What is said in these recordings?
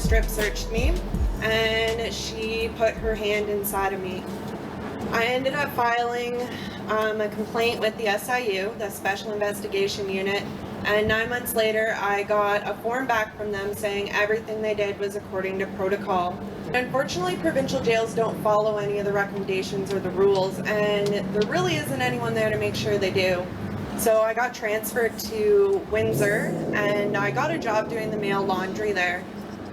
strip searched me and she put her hand inside of me. I ended up filing a complaint with the SIU, the Special Investigation Unit, and 9 months later I got a form back from them saying everything they did was according to protocol. Unfortunately, provincial jails don't follow any of the recommendations or the rules, and there really isn't anyone there to make sure they do. So I got transferred to Windsor and I got a job doing the male laundry there.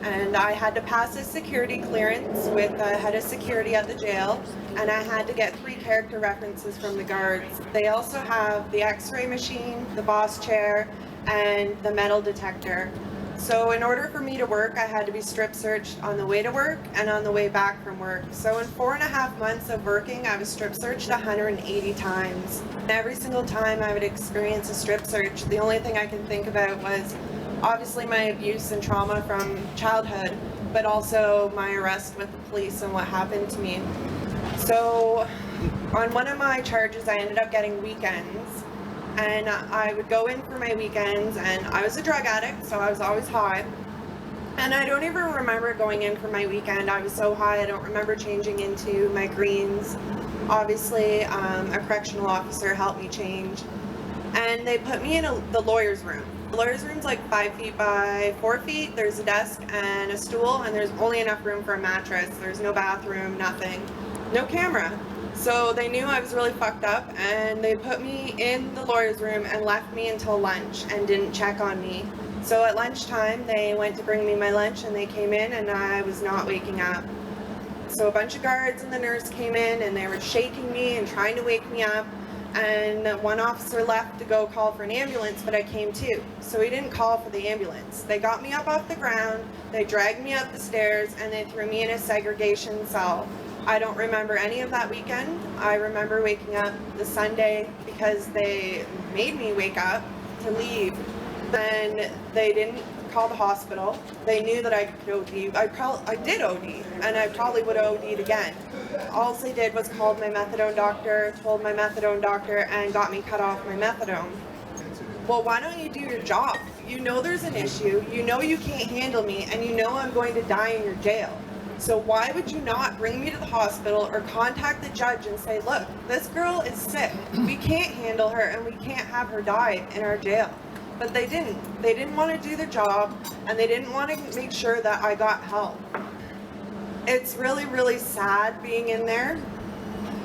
And I had to pass a security clearance with the head of security at the jail, and I had to get 3 character references from the guards. They also have the x-ray machine, the boss chair, and the metal detector. So in order for me to work, I had to be strip searched on the way to work and on the way back from work. So in 4.5 months of working, I was strip searched 180 times. Every single time I would experience a strip search, the only thing I can think about was obviously my abuse and trauma from childhood, but also my arrest with the police and what happened to me. So on one of my charges, I ended up getting weekends, and I would go in for my weekends, and I was a drug addict, so I was always high. And I don't even remember going in for my weekend. I was so high, I don't remember changing into my greens. Obviously, a correctional officer helped me change. And they put me in the lawyer's room. The lawyer's room's like 5 feet by 4 feet. There's a desk and a stool, and there's only enough room for a mattress. There's no bathroom, nothing. No camera. So they knew I was really fucked up, and they put me in the lawyer's room and left me until lunch and didn't check on me. So at lunchtime, they went to bring me my lunch, and they came in, and I was not waking up. So a bunch of guards and the nurse came in, and they were shaking me and trying to wake me up. And one officer left to go call for an ambulance, but I came too. So he didn't call for the ambulance. They got me up off the ground, they dragged me up the stairs, and they threw me in a segregation cell. I don't remember any of that weekend. I remember waking up the Sunday because they made me wake up to leave. Then they didn't call the hospital. They knew that I could OD. I did OD, and I probably would have OD'd again. All they did was called my methadone doctor, told my methadone doctor, and got me cut off my methadone. Well, why don't you do your job? You know there's an issue, you know you can't handle me, and you know I'm going to die in your jail. So why would you not bring me to the hospital or contact the judge and say, look, this girl is sick. We can't handle her and we can't have her die in our jail. But they didn't. They didn't want to do their job, and they didn't want to make sure that I got help. It's really, really sad being in there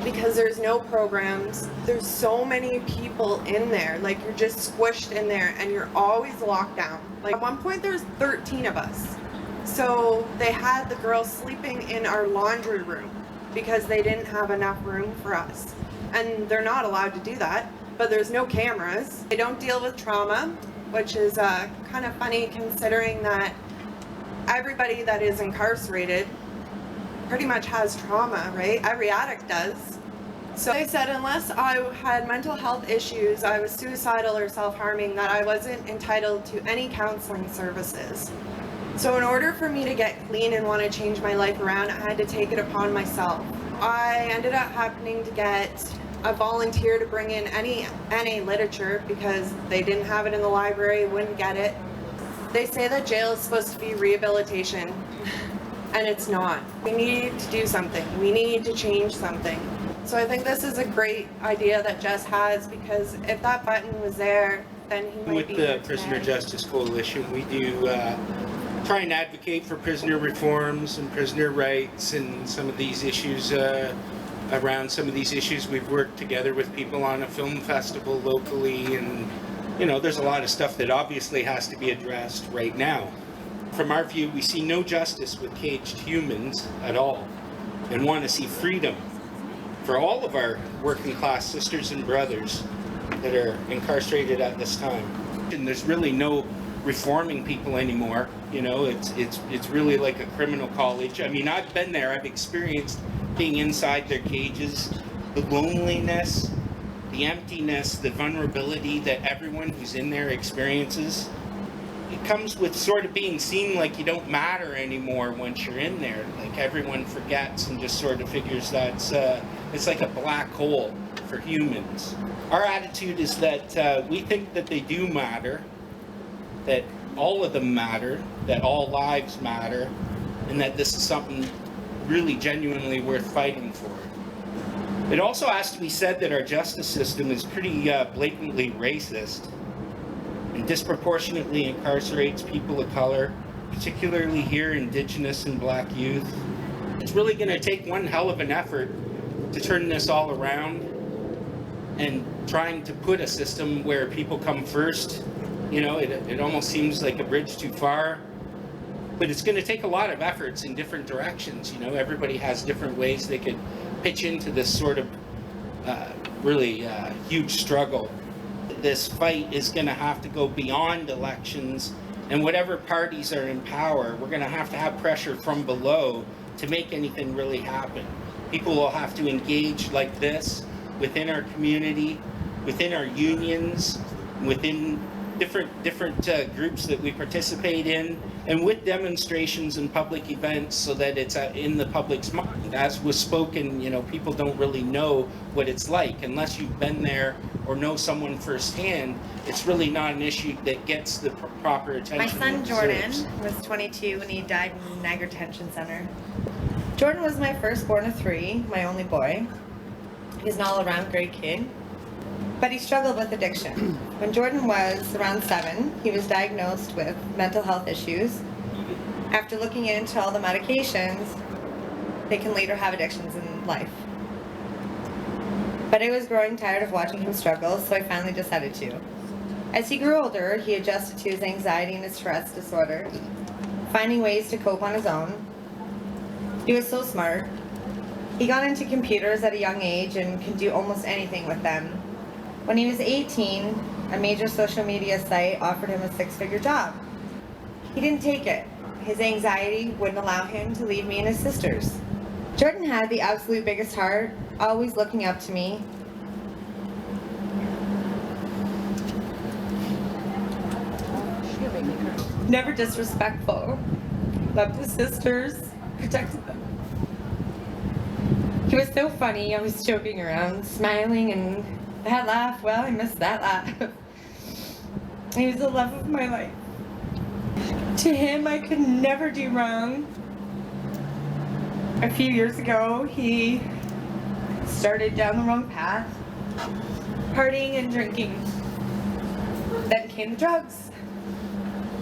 because there's no programs. There's so many people in there. Like, you're just squished in there and you're always locked down. Like, at one point there's 13 of us. So they had the girls sleeping in our laundry room because they didn't have enough room for us. And they're not allowed to do that, but there's no cameras. They don't deal with trauma, which is kind of funny considering that everybody that is incarcerated pretty much has trauma, right? Every addict does. So they said unless I had mental health issues, I was suicidal or self-harming, that I wasn't entitled to any counseling services. So in order for me to get clean and want to change my life around, I had to take it upon myself. I ended up happening to get a volunteer to bring in any NA literature because they didn't have it in the library, wouldn't get it. They say that jail is supposed to be rehabilitation, and it's not. We need to do something. We need to change something. So I think this is a great idea that Jess has, because if that button was there, then he might be here With the Prisoner today. Justice Coalition, we do try and advocate for prisoner reforms and prisoner rights and some of these issues. Around some of these issues, we've worked together with people on a film festival locally, and you know, there's a lot of stuff that obviously has to be addressed right now. From our view, we see no justice with caged humans at all, and want to see freedom for all of our working class sisters and brothers that are incarcerated at this time. And there's really no reforming people anymore. You know, it's really like a criminal college. I mean, I've been there, I've experienced being inside their cages, the loneliness, the emptiness, the vulnerability that everyone who's in there experiences. It comes with sort of being seen like you don't matter anymore once you're in there. Like, everyone forgets and just sort of figures that's it's like a black hole for humans. Our attitude is that we think that they do matter, that all of them matter, that all lives matter, and that this is something really genuinely worth fighting for. It also has to be said that our justice system is pretty blatantly racist and disproportionately incarcerates people of color, particularly here Indigenous and Black youth. It's really going to take one hell of an effort to turn this all around, and trying to put a system where people come first. You know, it almost seems like a bridge too far, but it's going to take a lot of efforts in different directions. You know, everybody has different ways they could pitch into this sort of really huge struggle. This fight is going to have to go beyond elections, and whatever parties are in power, we're going to have pressure from below to make anything really happen. People will have to engage like this within our community, within our unions, within different groups that we participate in, and with demonstrations and public events, so that it's in the public's mind. As was spoken, you know, people don't really know what it's like unless you've been there or know someone firsthand. It's really not an issue that gets the proper attention. My son it Jordan deserves. was 22 when he died in Niagara Detention Center. Jordan was my firstborn of 3, my only boy. He's an all-around great kid, but he struggled with addiction. When Jordan was around 7, he was diagnosed with mental health issues. After looking into all the medications, they can later have addictions in life. But I was growing tired of watching him struggle, so I finally decided to. As he grew older, he adjusted to his anxiety and his Tourette's disorder, finding ways to cope on his own. He was so smart. He got into computers at a young age and could do almost anything with them. When he was 18, a major social media site offered him a 6-figure job. He didn't take it. His anxiety wouldn't allow him to leave me and his sisters. Jordan had the absolute biggest heart, always looking up to me. Never disrespectful. Loved his sisters, protected them. He was so funny, always joking around, smiling, and that laugh, well, I miss that laugh. He was the love of my life. To him, I could never do wrong. A few years ago, he started down the wrong path, partying and drinking. Then came the drugs,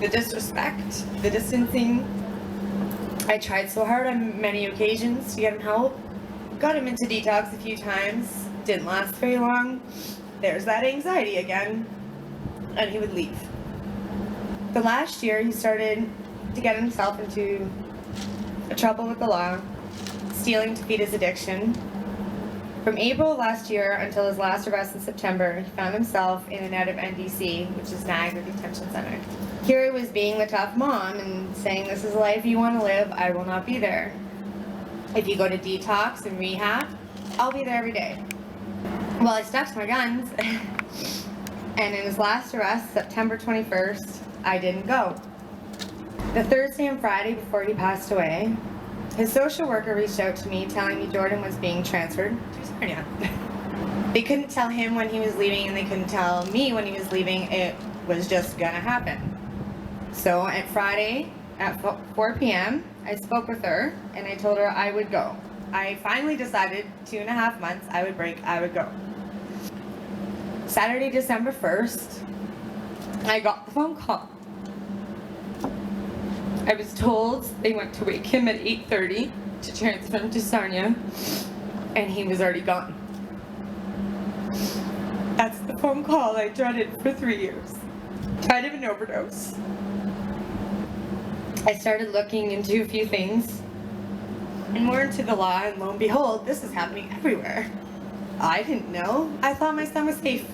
the disrespect, the distancing. I tried so hard on many occasions to get him help. Got him into detox a few times, didn't last very long. There's that anxiety again, and he would leave. The last year, he started to get himself into trouble with the law, stealing to feed his addiction. From April last year until his last arrest in September, he found himself in and out of NDC, which is Niagara Detention Center. Here he was being the tough mom and saying, "This is the life you want to live, I will not be there. If you go to detox and rehab, I'll be there every day." Well, I stuck to my guns, and in his last arrest, September 21st, I didn't go. The Thursday and Friday before he passed away, his social worker reached out to me telling me Jordan was being transferred to Sarnia. They couldn't tell him when he was leaving, and they couldn't tell me when he was leaving. It was just gonna happen. So at Friday at 4 p.m., I spoke with her and I told her I would go. I finally decided 2.5 months I would break, I would go. Saturday, December 1st, I got the phone call. I was told they went to wake him at 8:30 to transfer him to Sarnia, and he was already gone. That's the phone call I dreaded for 3 years. Died of an overdose. I started looking into a few things and more into the law, and lo and behold, this is happening everywhere. I didn't know. I thought my son was safe.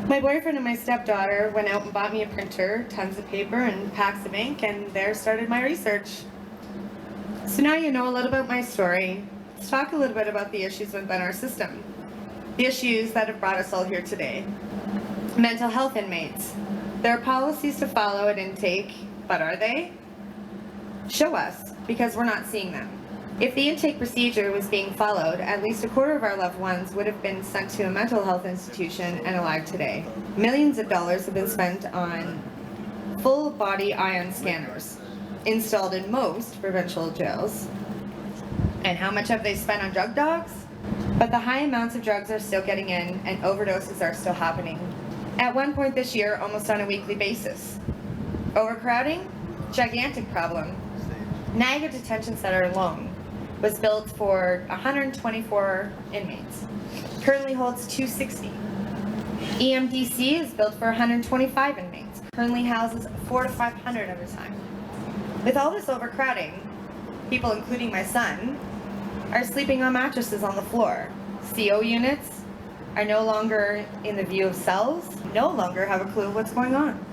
My boyfriend and my stepdaughter went out and bought me a printer, tons of paper, and packs of ink, and there started my research. So now you know a little about my story. Let's talk a little bit about the issues within our system. The issues that have brought us all here today. Mental health inmates. There are policies to follow at intake, but are they? Show us, because we're not seeing them. If the intake procedure was being followed, at least a quarter of our loved ones would have been sent to a mental health institution and alive today. Millions of dollars have been spent on full body ion scanners installed in most provincial jails. And how much have they spent on drug dogs? But the high amounts of drugs are still getting in and overdoses are still happening. At one point this year, almost on a weekly basis. Overcrowding? Gigantic problem. Niagara Detention Center alone was built for 124 inmates. Currently holds 260. EMDC is built for 125 inmates. Currently houses 400 to 500 at a time. With all this overcrowding, people, including my son, are sleeping on mattresses on the floor. CO units are no longer in the view of cells, no longer have a clue of what's going on.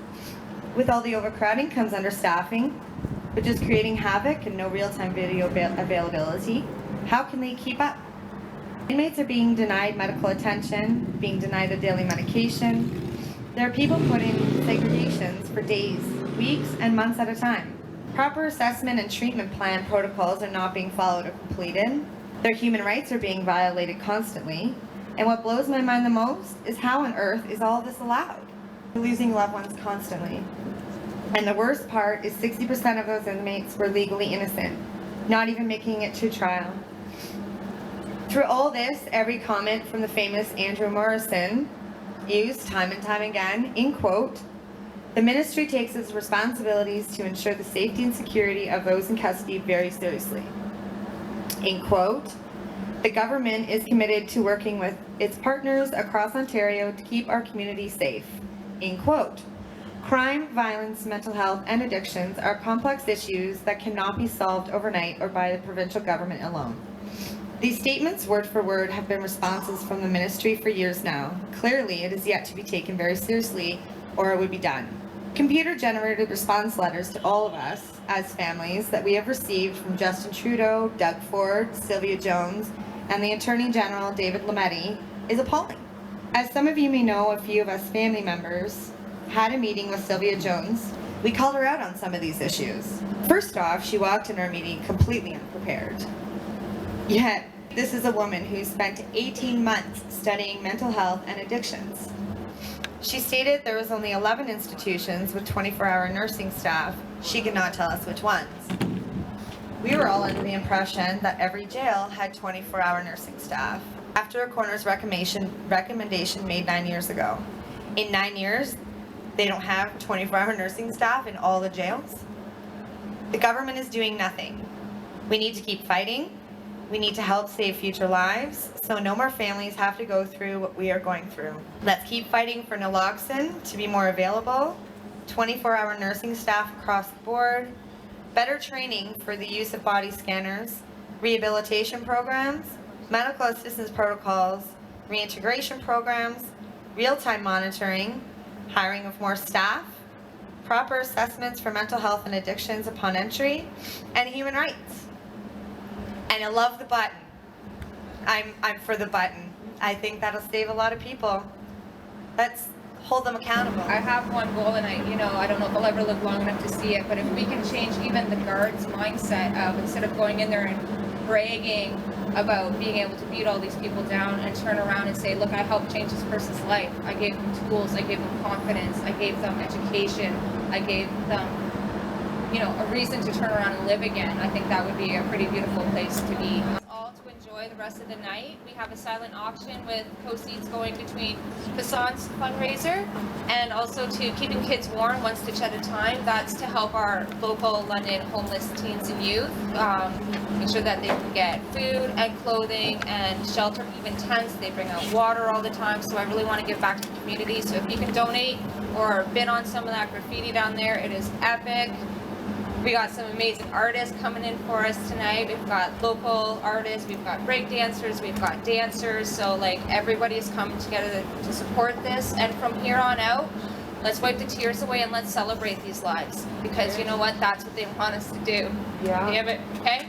With all the overcrowding comes understaffing, which is creating havoc and no real-time video availability. How can they keep up? Inmates are being denied medical attention, being denied their daily medication. There are people put in segregations for days, weeks, and months at a time. Proper assessment and treatment plan protocols are not being followed or completed. Their human rights are being violated constantly. And what blows my mind the most is how on earth is all this allowed? Losing loved ones constantly. And the worst part is 60% of those inmates were legally innocent, not even making it to trial. Through all this, every comment from the famous Andrew Morrison used time and time again, in quote, "The ministry takes its responsibilities to ensure the safety and security of those in custody very seriously." In quote, "The government is committed to working with its partners across Ontario to keep our community safe." In quote, "Crime, violence, mental health, and addictions are complex issues that cannot be solved overnight or by the provincial government alone." These statements, word for word, have been responses from the ministry for years now. Clearly, it is yet to be taken very seriously, or it would be done. Computer-generated response letters to all of us, as families, that we have received from Justin Trudeau, Doug Ford, Sylvia Jones, and the Attorney General, David Lametti, is appalling. As some of you may know, a few of us family members had a meeting with Sylvia Jones. We called her out on some of these issues. First off, she walked in our meeting completely unprepared. Yet, this is a woman who spent 18 months studying mental health and addictions. She stated there was only 11 institutions with 24-hour nursing staff. She could not tell us which ones. We were all under the impression that every jail had 24-hour nursing staff. After a coroner's recommendation made 9 years ago. In 9 years, they don't have 24-hour nursing staff in all the jails. The government is doing nothing. We need to keep fighting. We need to help save future lives, so no more families have to go through what we are going through. Let's keep fighting for naloxone to be more available, 24-hour nursing staff across the board, better training for the use of body scanners, rehabilitation programs, medical assistance protocols, reintegration programs, real-time monitoring, hiring of more staff, proper assessments for mental health and addictions upon entry, and human rights. And I love the button. I'm for the button. I think that'll save a lot of people. Let's hold them accountable. I have one goal, and I don't know if I'll ever live long enough to see it, but if we can change even the guards' mindset of, instead of going in there and bragging about being able to beat all these people down, and turn around and say, look, I helped change this person's life. I gave them tools, I gave them confidence, I gave them education, I gave them a reason to turn around and live again. I think that would be a pretty beautiful place to be. All to enjoy the rest of the night. We have a silent auction with proceeds going between Passant's fundraiser and also to Keeping Kids Warm, one stitch at a time. That's to help our local London homeless teens and youth, make sure that they can get food and clothing and shelter, even tents. They bring out water all the time, so I really want to give back to the community. So if you can donate or bid on some of that graffiti down there, it is epic. We got some amazing artists coming in for us tonight. We've got local artists, we've got break dancers, we've got dancers. So everybody's coming together to support this. And from here on out, let's wipe the tears away and let's celebrate these lives. Because you know what? That's what they want us to do. Yeah. Damn it, okay?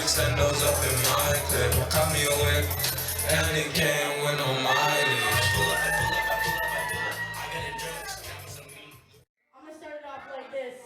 extendos up in my clip. Caught me a whip, and it came with no mileage. I'm gonna start it off like this.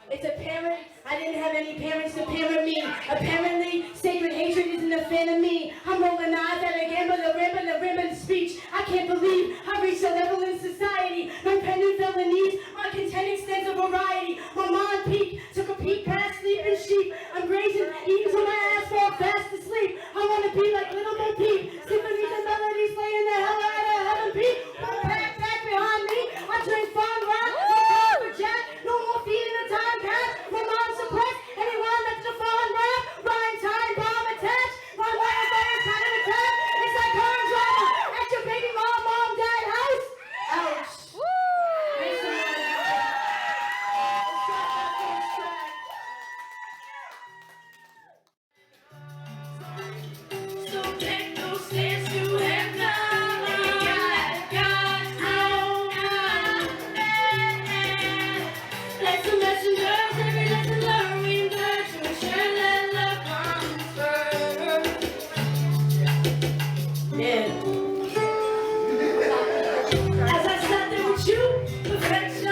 It's apparent I didn't have any parents to parent me. Apparently, sacred hatred isn't a fan of me. I'm rolling eyes at a gamble, a ribbon speech. I can't believe I reached a level in society. No pendant felonies, my content extends a variety. My mind peaked, took a peek past sleeping sheep. I'm brazen, eating till my ass fall fast asleep. I wanna be like Little Bo Peep. Symphonies and melodies playing the hell out of heaven peak. One pack back behind me, I drink fine wine. No time for jack, no more feeding the time pass. My mind suppressed, anyone that's a fallen rap. Rhyme time, bomb attached. My life is kind of attack. It's like current drama at your baby mom, dad house. Ouch. Make some noise. Let's drop that first track. So take those stairs to heaven. Let the messengers, every lesson learned, we learn to share that love comes first. Yeah. As I sat there with you, perfection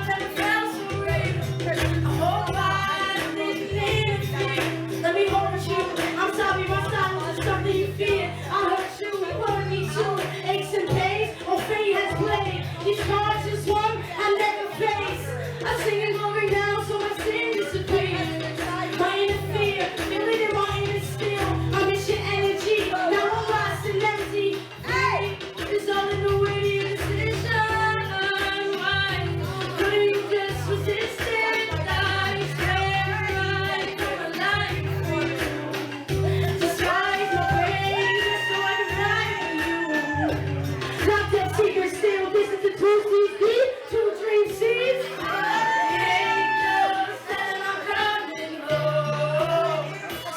never felt so great. I hope I didn't interfere. Let me hold you. I'm sorry, my silence is something you fear. I hurt you, pulling me too. Aches and pains, oh fate has played. These cards is one I never face. I sing and glory now, so my sin disappears. My inner fear, feeling in my inner steel. I miss your energy, now I'm lost and empty. Hey, it's all in the way to your decision. Why couldn't you just resist it? I stand right for my life for you. Disguise my praise so I can write for you. Locked up secret still, this is the 2 seeds deep, 2 dream seeds. Angels that I'm coming home.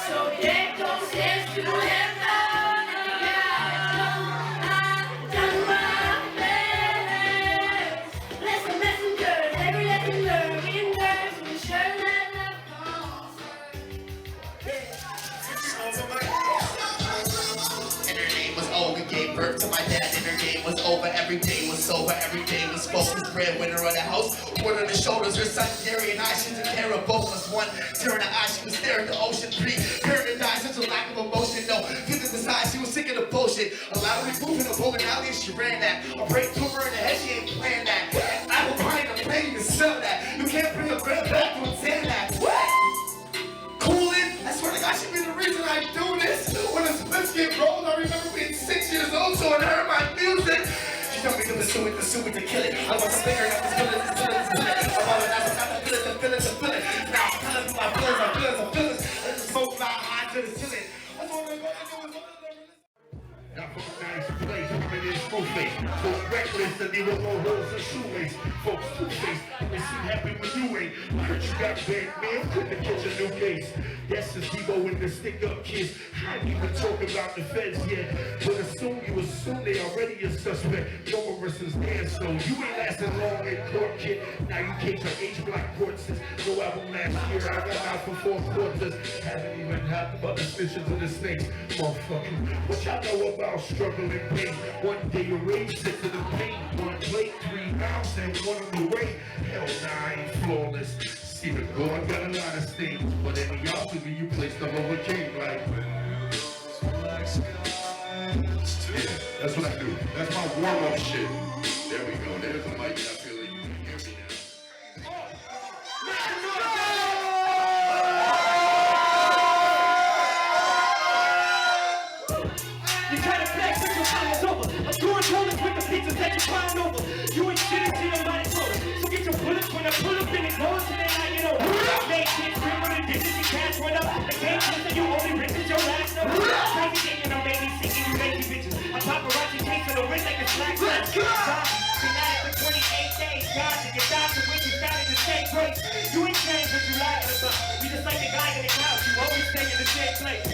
So take those steps to heaven. I've done my best. Bless the messengers, every lesson learned in verse. We sure that love comes And her name was Olga, gave birth to my dad, and her game was over. Every day was sober, every day was focused. Breadwinner of the house, one on the shoulders. Her son Gary and I, she took care of both of us. One tear in the eye, she was staring at the ocean. 3 hearing her die, such a lack of emotion. No, physics aside, she was sick of the bullshit. A lot of me moving a bowling alley, she ran that. A break tumor in the head, she ain't planned that. I will buy the plane to sell that. You can't bring a bread back to attend that. What? Cooling? I swear to God, she be the reason I do this. When the splits get rolled, I remember being 6 years old, so I heard my music. She told me to pursue it, to kill it. I'm about to figure out this feeling. I'm about to feel it. Now I'm telling you my feelings. It's so fly high to the ceiling. That's what we're going to do. Now from a nice place, I'm in this full face. Folks reckless and even more holes in shoelace. Folks two-faced, they seem happy when you ain't. I heard you got bad man, couldn't catch a new case. That's the Debo in the stick-up kids. I ain't even talking about the feds yet. But assume they already a suspect. No Marissa's there, so you ain't lasting long in court, kid. Now you came to H-Block court since no album last year. I got out for 4 quarters. Haven't even had about the snitches and the snakes. Motherfucker, what y'all know about struggle and pain? One day your rage sits in the pain. 1 plate, 3 rounds, and 1 on the way. Hell nah, I ain't flawless. See the God got a lot of stains, but in the opposite you placed them over king like. Yeah, that's what I do. That's my warm-up shit. There we go. There's the mic. I feel like you can hear me now. You try to flex, but your time is over. I'm doing donuts with the pizzas that you climb over. You ain't shit until your body close. So get your bullets when I pull up in it goes and then I get over. Make shit real when the dishes and cash went up. The game says that you only rich as your last number. Crazy thing, you know, made me sick and you make me bitches. A paparazzi chasing the wrist like a slack match. Fanatic for 28 days. God, to get down to when you started the same place. You ain't changed what you like or something. You just like the guy in the couch. You always stay in the same place.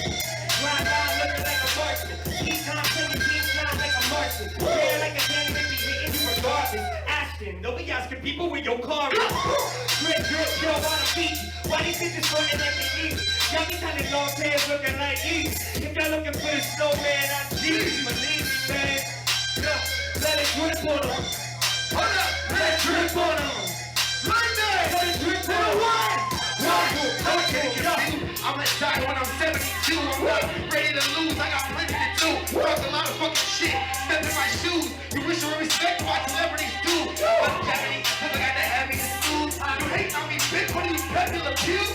Grind out looking like a Martian. Each time singing beats sound like a Martian. Yeah, like a Danny Ricky hitting you regardless. Ashton, nobody asking people where your car is. Great girl. Look, you don't wanna beat. Why these bitches running at the east? Y'all be kind of long pants looking like Eve. If y'all looking for the snowman, I need. Believe me, man. Look, let it drip on them. Hold up, let it drip on them. Let it drip on them. I'm gonna die when I'm 72. I'm not ready to lose. I got plenty to do. Talk a lot of fucking shit. Step in my shoes. You wish you respect what celebrities do. Longevity, cause I got the heaviest shoes. You hate on me, bitch. What are you peddling pew?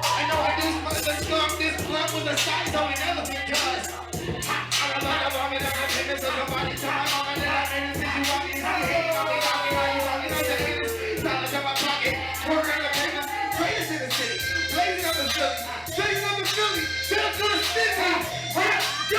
I know I do smell the skunk. This blunt was the size of an elephant, cuz. I'm a lot of mommy that I'm famous as a body to my mama that I'm in. Since you want me to see, hey, mommy, you know the haters. Silence in my pocket. Quarter in the papers. Greatest in the city. Blazing up the Philly. Blazing up the Philly. Shout out to the city. Yo,